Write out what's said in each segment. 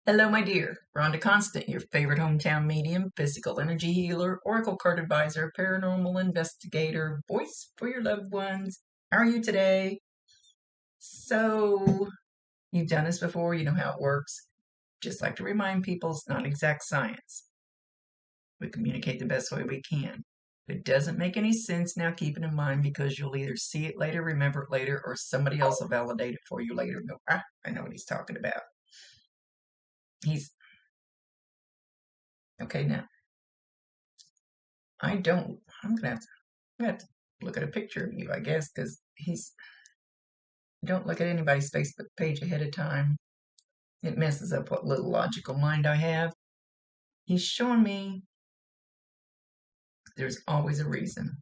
Hello, my dear. Rhonda Constant, your favorite hometown medium, physical energy healer, oracle card advisor, paranormal investigator, voice for your loved ones. How are you today? So, you've done this before, you know how it works. Just like to remind people, it's not exact science. We communicate the best way we can. If it doesn't make any sense now, keep it in mind because you'll either see it later, remember it later, or somebody else will validate it for you later and go, I know what he's talking about. He's okay now. I'm gonna have to look at a picture of you, I guess, because don't look at anybody's Facebook page ahead of time. It messes up what little logical mind I have. He's showing me there's always a reason.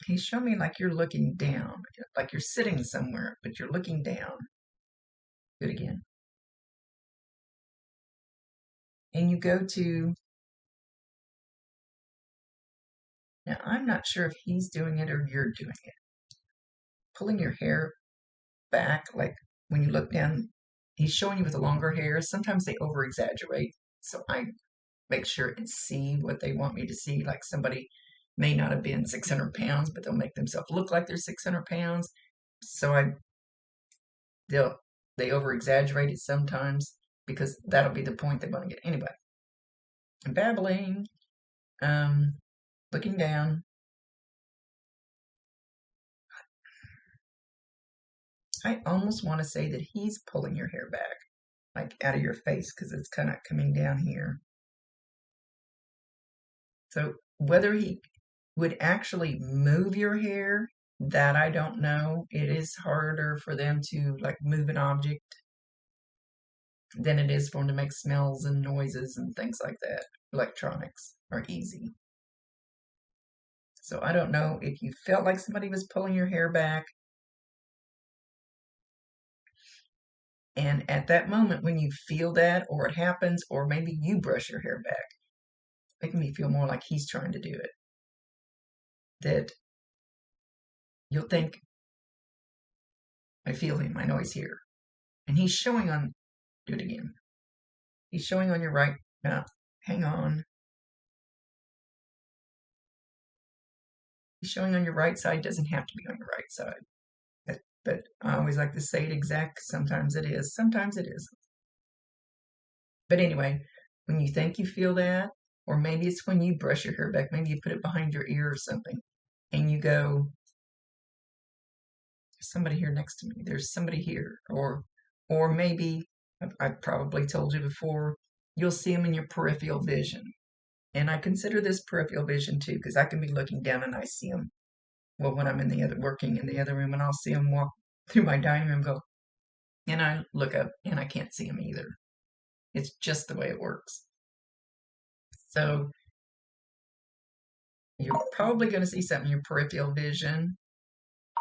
He's showing me like you're looking down, like you're sitting somewhere, but you're looking down. Do it again. And you go to, now I'm not sure if he's doing it or you're doing it. Pulling your hair back, like when you look down, he's showing you with the longer hair. Sometimes they over exaggerate. So I make sure and see what they want me to see. Like somebody may not have been 600 pounds, but they'll make themselves look like they're 600 pounds. So they over exaggerate it sometimes because that'll be the point they want to get. Anyway, I'm babbling, looking down. I almost want to say that he's pulling your hair back, like out of your face, because it's kind of coming down here. So whether he would actually move your hair, that I don't know. It is harder for them to like move an object than it is for them to make smells and noises and things like that. Electronics are easy. So I don't know if you felt like somebody was pulling your hair back. And at that moment, when you feel that, or it happens, or maybe you brush your hair back, making me feel more like he's trying to do it. That you'll think, I feel him, I know he's here. And he's showing on, do it again. He's showing on your right, hang on. He's showing on your right side, doesn't have to be on your right side. But I always like to say it exact. Sometimes it is, sometimes it isn't. But anyway, when you think you feel that, or maybe it's when you brush your hair back, maybe you put it behind your ear or something, and you go, there's somebody here next to me, there's somebody here, or maybe, I've probably told you before, you'll see them in your peripheral vision. And I consider this peripheral vision too, because I can be looking down and I see them. Well, when I'm working in the other room, and I'll see them walk through my dining room, go, and I look up and I can't see them either. It's just the way it works. So you're probably going to see something in your peripheral vision,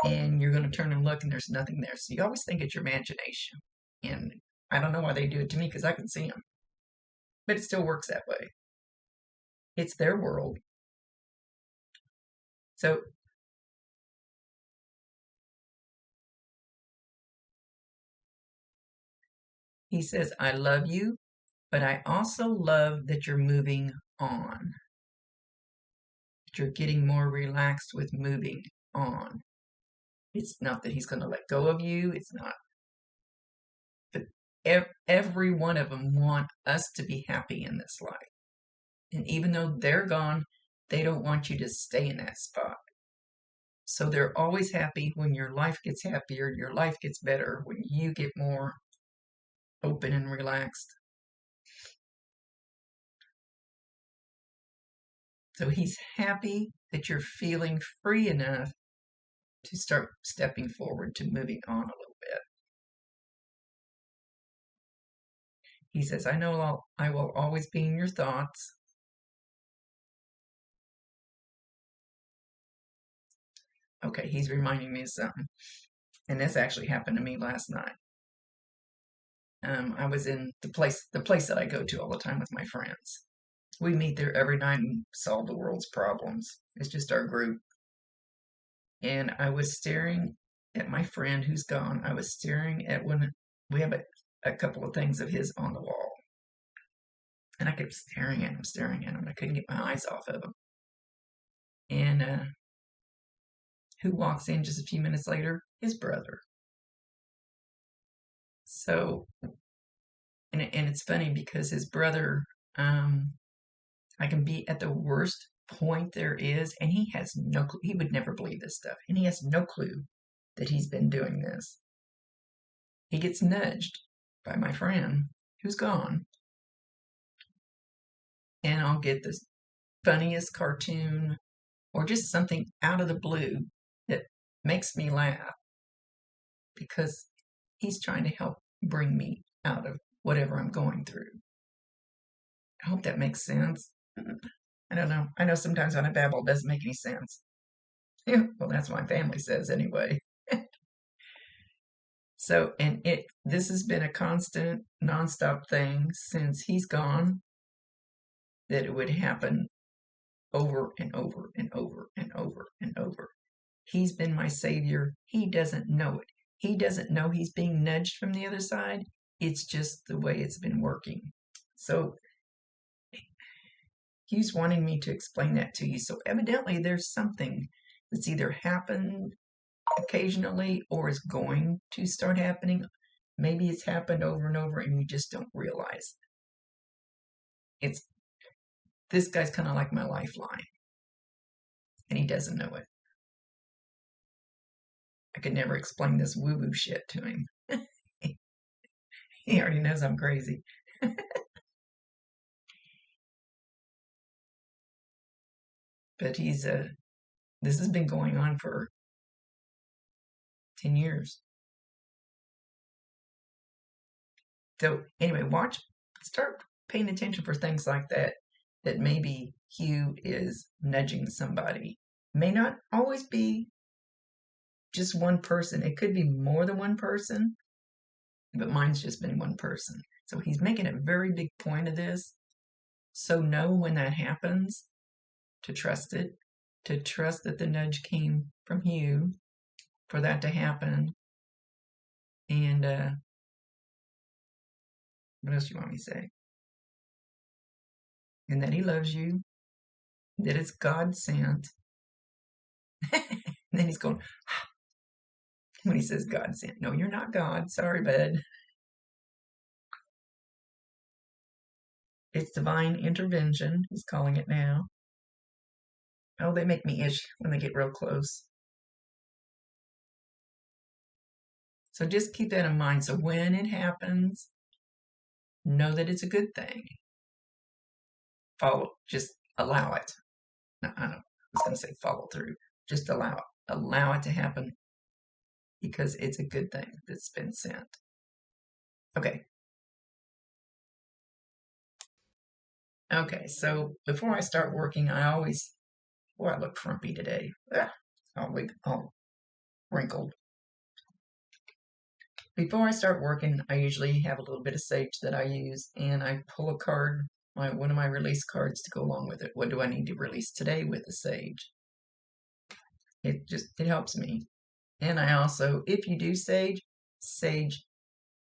and you're going to turn and look, and there's nothing there. So you always think it's your imagination. And I don't know why they do it to me because I can see them, but it still works that way. It's their world. So he says, I love you, but I also love that you're moving on. That you're getting more relaxed with moving on. It's not that he's going to let go of you. It's not. But every one of them want us to be happy in this life. And even though they're gone, they don't want you to stay in that spot. So they're always happy when your life gets happier, your life gets better, when you get more open and relaxed. So he's happy that you're feeling free enough to start stepping forward to moving on a little bit. He says, I know I will always be in your thoughts. Okay, he's reminding me of something. And this actually happened to me last night. I was in the place that I go to all the time with my friends. We meet there every night and solve the world's problems. It's just our group. And I was staring at my friend who's gone. I was staring at we have a couple of things of his on the wall. And I kept staring at him. I couldn't get my eyes off of him. And who walks in just a few minutes later? His brother. So, and it's funny because his brother, I can be at the worst point there is, and he has no clue. He would never believe this stuff. And he has no clue that he's been doing this. He gets nudged by my friend who's gone. And I'll get this funniest cartoon or just something out of the blue that makes me laugh because he's trying to help bring me out of whatever I'm going through. I hope that makes sense. I don't know. I know sometimes when I babble, it doesn't make any sense. Yeah, well, that's what my family says anyway. So, and this has been a constant, nonstop thing since he's gone, that it would happen over and over and over and over and over. He's been my savior. He doesn't know it. He doesn't know he's being nudged from the other side. It's just the way it's been working. So he's wanting me to explain that to you. So evidently there's something that's either happened occasionally or is going to start happening. Maybe it's happened over and over and you just don't realize. This guy's kind of like my lifeline, and he doesn't know it. I could never explain this woo-woo shit to him. He already knows I'm crazy. But this has been going on for 10 years. So anyway, start paying attention for things like that maybe HIEU is nudging somebody. May not always be just one person. It could be more than one person, but mine's just been one person. So he's making a very big point of this. So know when that happens to trust it, to trust that the nudge came from HIEU for that to happen. And what else do you want me to say? And that he loves you, that it's God sent. And then he's going, when he says God sent. No, you're not God. Sorry, bud. It's divine intervention, he's calling it now. Oh, they make me itch when they get real close. So just keep that in mind. So when it happens, know that it's a good thing. Just allow it. No, I was going to say follow through. Just allow it. Allow it to happen because it's a good thing that's been sent. Okay. Okay, so before I start working, I look frumpy today. All wrinkled. Before I start working, I usually have a little bit of sage that I use, and I pull a card, one of my release cards to go along with it. What do I need to release today with the sage? It helps me. And I also, if you do sage,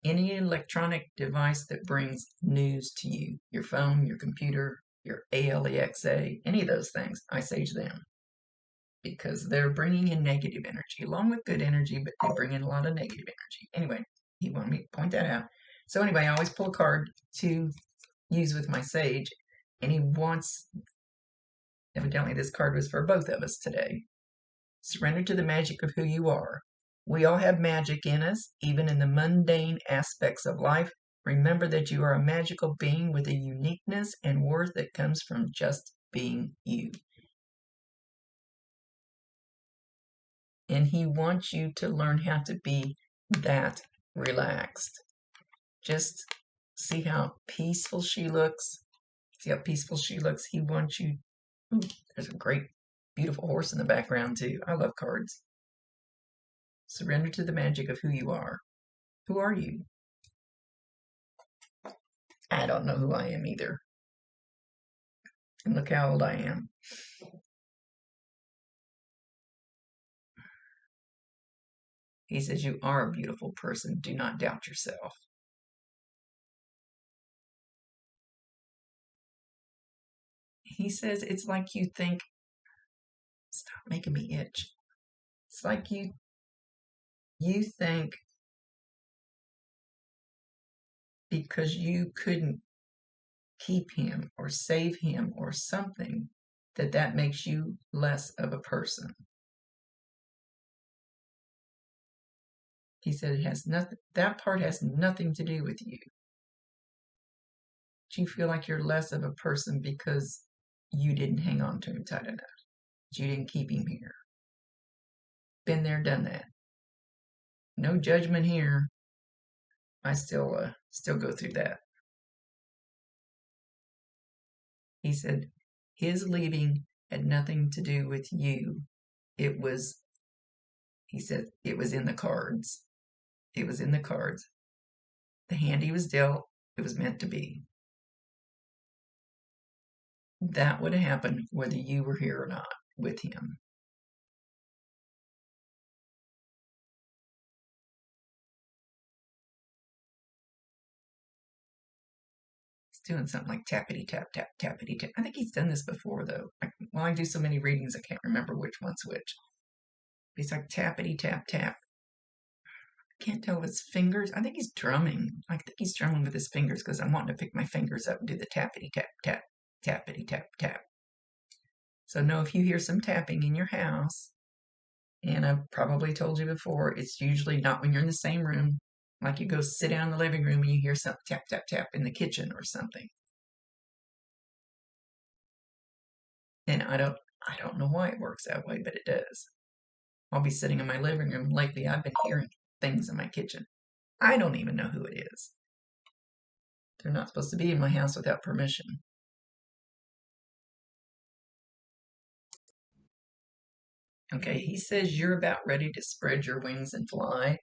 any electronic device that brings news to you, your phone, your computer, your Alexa, any of those things, I sage them. Because they're bringing in negative energy, along with good energy, but they bring in a lot of negative energy. Anyway, he wanted me to point that out. So anyway, I always pull a card to use with my sage, and evidently this card was for both of us today. Surrender to the magic of who you are. We all have magic in us, even in the mundane aspects of life. Remember that you are a magical being with a uniqueness and worth that comes from just being you. And he wants you to learn how to be that relaxed. Just see how peaceful she looks. See how peaceful she looks. He wants you. Ooh, there's a great, beautiful horse in the background, too. I love cards. Surrender to the magic of who you are. Who are you? I don't know who I am either. And look how old I am. He says, you are a beautiful person. Do not doubt yourself. He says, it's like you think, stop making me itch. It's like you think because you couldn't keep him or save him or something, that makes you less of a person. He said it has nothing, that part has nothing to do with you. Do you feel like you're less of a person because you didn't hang on to him tight enough? You didn't keep him here. Been there, done that. No judgment here. I still go through that. He said his leaving had nothing to do with you. It was, he said, it was in the cards. It was in the cards. The hand he was dealt, it was meant to be. That would happen whether you were here or not with him. He's doing something like tappity tap tap tappity tap. I think he's done this before though. I do so many readings I can't remember which one's which. He's like tappity tap tap. Can't tell with his fingers. I think he's drumming. I think he's drumming with his fingers because I'm wanting to pick my fingers up and do the tappity tap tap tappity tap tap. So know if you hear some tapping in your house, and I've probably told you before, it's usually not when you're in the same room. Like you go sit down in the living room and you hear something tap tap tap in the kitchen or something. And I don't know why it works that way, but it does. I'll be sitting in my living room. Lately I've been hearing things in my kitchen. I don't even know who it is. They're not supposed to be in my house without permission. Okay, he says you're about ready to spread your wings and fly.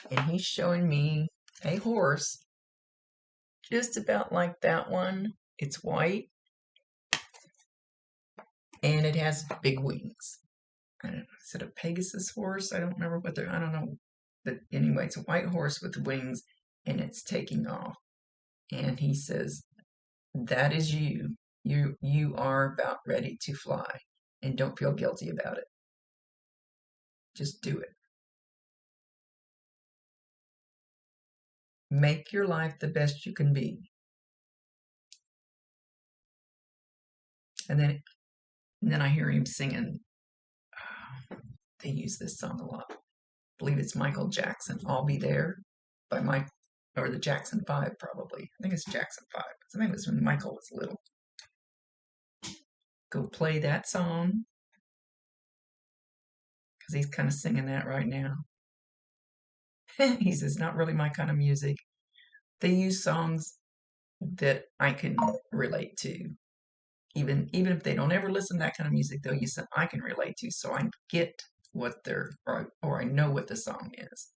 And he's showing me a horse just about like that one. It's white and it has big wings. I don't know, is it a Pegasus horse? I don't remember what they're, I don't know. But anyway, it's a white horse with wings and it's taking off. And he says, that is you. You are about ready to fly. And don't feel guilty about it. Just do it. Make your life the best you can be. And then I hear him singing. They use this song a lot. I believe it's Michael Jackson. I'll Be There by Mike, or the Jackson 5 probably. I think it's Jackson 5. I think it was when Michael was little. Go play that song because he's kind of singing that right now. He says, not really my kind of music. They use songs that I can relate to. Even if they don't ever listen to that kind of music, they'll use something I can relate to, so I get what they're, or I know what the song is.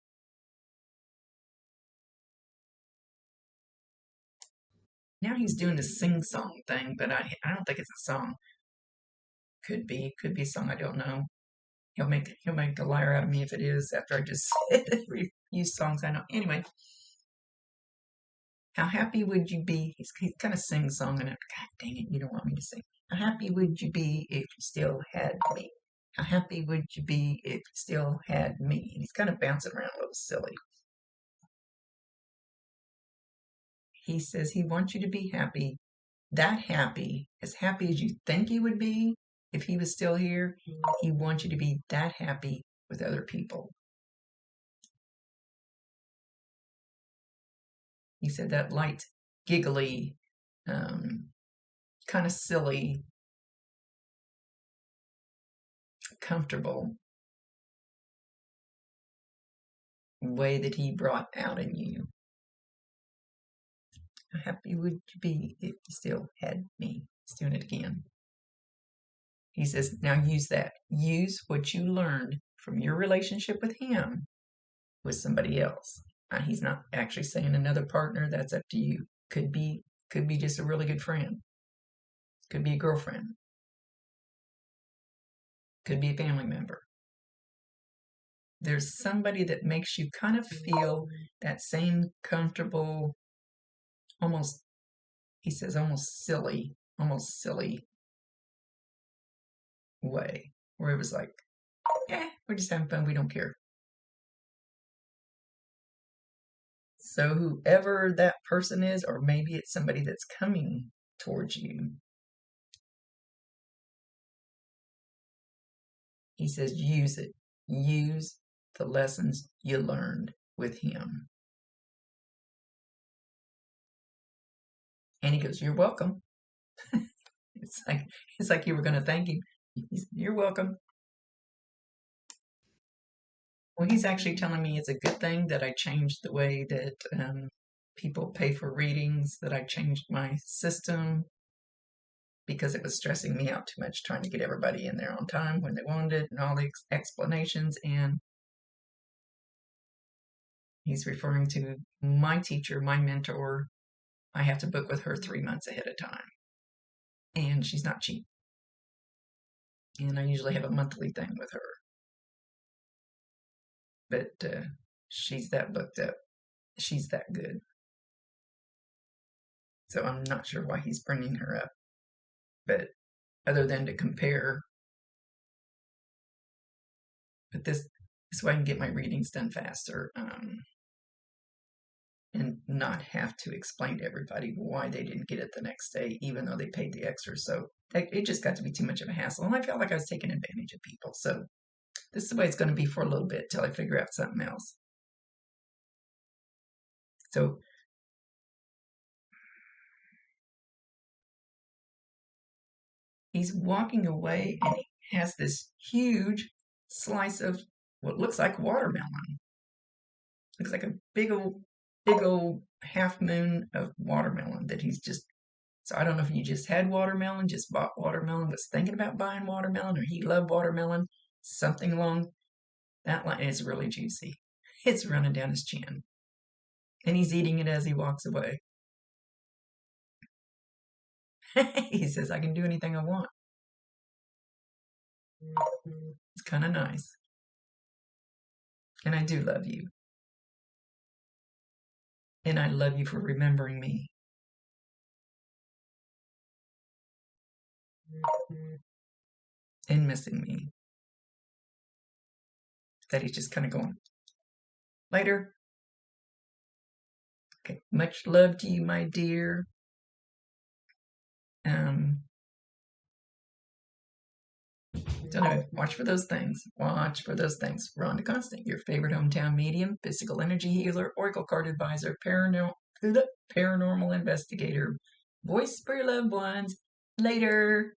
Now he's doing the sing-song thing, but I don't think it's a song. Could be a song, I don't know. He'll make a liar out of me if it is after I just said every few songs I know. Anyway, how happy would you be? He's kind of sing-songing it. God dang it, you don't want me to sing. How happy would you be if you still had me? How happy would you be if you still had me? And he's kind of bouncing around a little silly. He says he wants you to be happy, as happy as you think you would be if he was still here. He wants you to be that happy with other people. He said that light, giggly, kind of silly, comfortable way that he brought out in you. How happy would you be if you still had me? He's doing it again. He says, now use that. Use what you learned from your relationship with him with somebody else. He's not actually saying another partner. That's up to you. Could be just a really good friend. Could be a girlfriend. Could be a family member. there's somebody that makes you kind of feel that same comfortable, almost, he says, almost silly way, where it was like, we're just having fun, we don't care. So whoever that person is, or maybe it's somebody that's coming towards you, he says, use it. Use the lessons you learned with him. And he goes, you're welcome. It's like you were going to thank him. You're welcome. Well, he's actually telling me it's a good thing that I changed the way that people pay for readings, that I changed my system, because it was stressing me out too much trying to get everybody in there on time when they wanted it and all the explanations. And he's referring to my teacher, my mentor. I have to book with her 3 months ahead of time. And she's not cheap. And I usually have a monthly thing with her. But she's that booked up. She's that good. So I'm not sure why he's bringing her up. But other than to compare. But this way I can get my readings done faster. And not have to explain to everybody why they didn't get it the next day, even though they paid the extra. So it just got to be too much of a hassle. And I felt like I was taking advantage of people. So this is the way it's going to be for a little bit till I figure out something else. So he's walking away and he has this huge slice of what looks like watermelon. Looks like a big old half moon of watermelon that he's just. So I don't know if you just had watermelon, just bought watermelon, was thinking about buying watermelon, or he loved watermelon, something along that line. It's really juicy. It's running down his chin. And he's eating it as he walks away. He says, I can do anything I want. It's kind of nice. And I do love you. And I love you for remembering me. And missing me. That he's just kind of going, later. Okay, much love to you, my dear. Don't know. Watch for those things. Watch for those things. Rhonda Constant, your favorite hometown medium, physical energy healer, oracle card advisor, paranormal investigator, voice for your loved ones. Later.